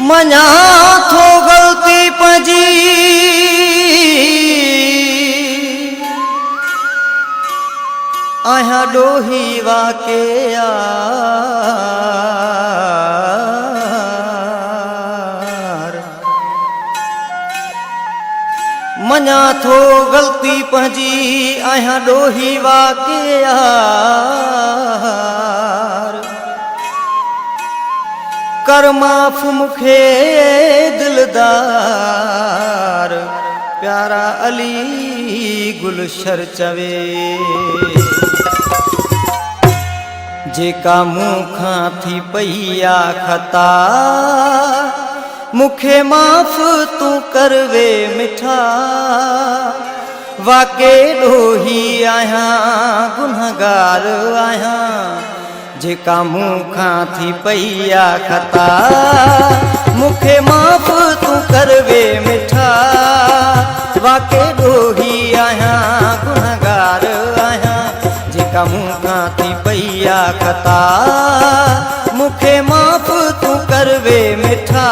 मना थो गलती पजी आया डोही वाके यार मना थो गलती पजी आया डोही वाके यार कर माफ मुखे दिलदार प्यारा अली गुलशर चवे जेका मुखा थी पैया खता मुखे माफ तू करवे मिठा वाके डोही आया गुनहगार आया जेका मुखा थी पैया खता मुखे माफ तू करवे मिठा वाके डोही आया गुनहगार आया जेका मुखा थी पैया खता मुखे माफ तू करवे मिठा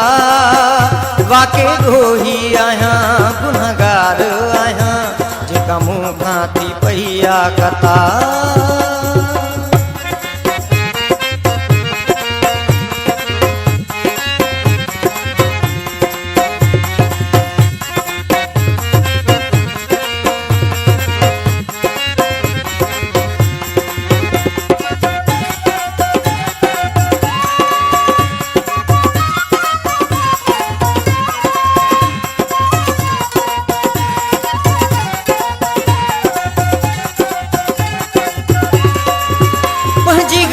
वाके डोही आया गुनहगार आया जेका मुखा थी पैया खता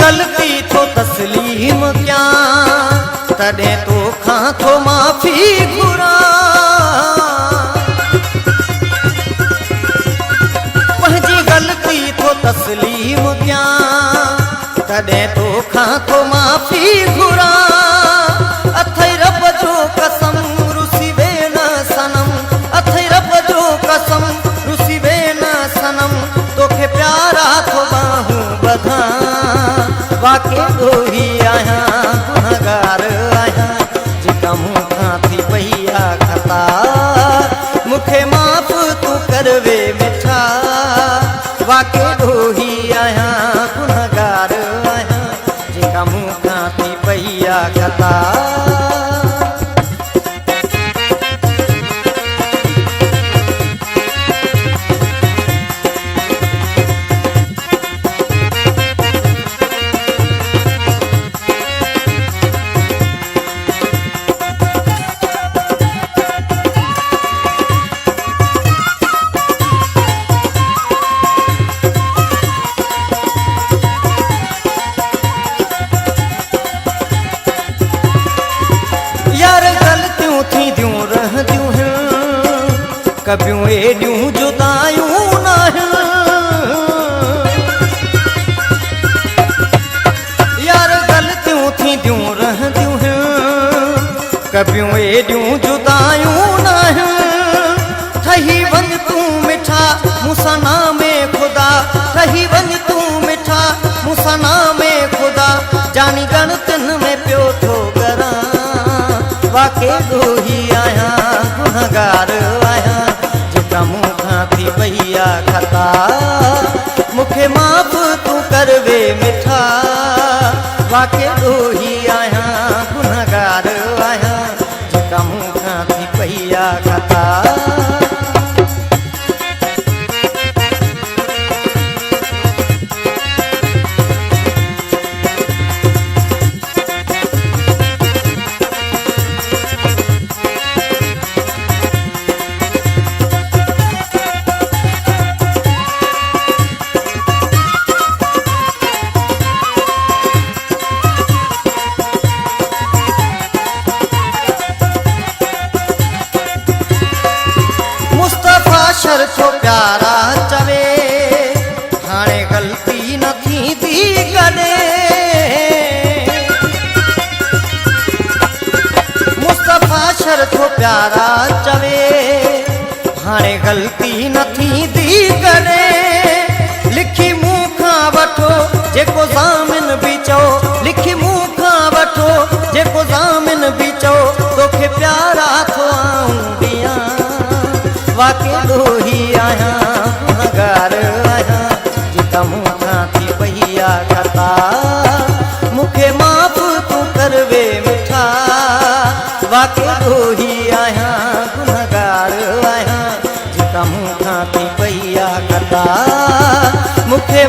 गलती थो तस्लीम क्या तडे तो खां थो माफी घुरा पंहिंजी गलती थो तस्लीम क्या तडे तो खां थो माफी घुरा अथई रब जो कसम रुसी वे न सनम अथई रब जो कसम रुसी वे न सनम तोखे प्यारा थो बाहूं बधा वाके डोही आया गुनहगार आया जेका मुखा थी पैया खता मुखे माफ तू करवे मिठा वाके डोही आया गुनहगार आया जेका मुखा थी पैया खता कबियूं एडियूं जुदायूं न यार गलतियूं थींदियूं रहंदियूं कबियूं एडियूं जुदायूं न ठही वञ तूं मिठा मूंसां नामे खुदा ठही वञ तूं मिठा मूंसां नामे खुदा जानी गणतिन में पियो थो करां वाके डोही आया गुनहगार आया मुखा थी पैया खता मुखे माफ तू करवे मिठा वाके डोही आया गुनहगार आया जेका मुखा थी पैया खता थो प्यारा चवे हाणे गलती न थींदी कॾे मुस्तफा शर थो प्यारा चवे हाणे गलती न थींदी कॾे लिखी मूं खां वठो जेको ज़ामिन बि चओ लिखी मूं खां वठो जेको ज़ामिन बि चओ ॾोही आहियां गुनहगार आहियां जेका मूंखां थी पई आहे खता मूंखे माफ़ तूं करवे मिठा वाक़ई ॾोही आहियां गुनहगार आहियां जेका मूंखां थी पई आहे खता मूंखे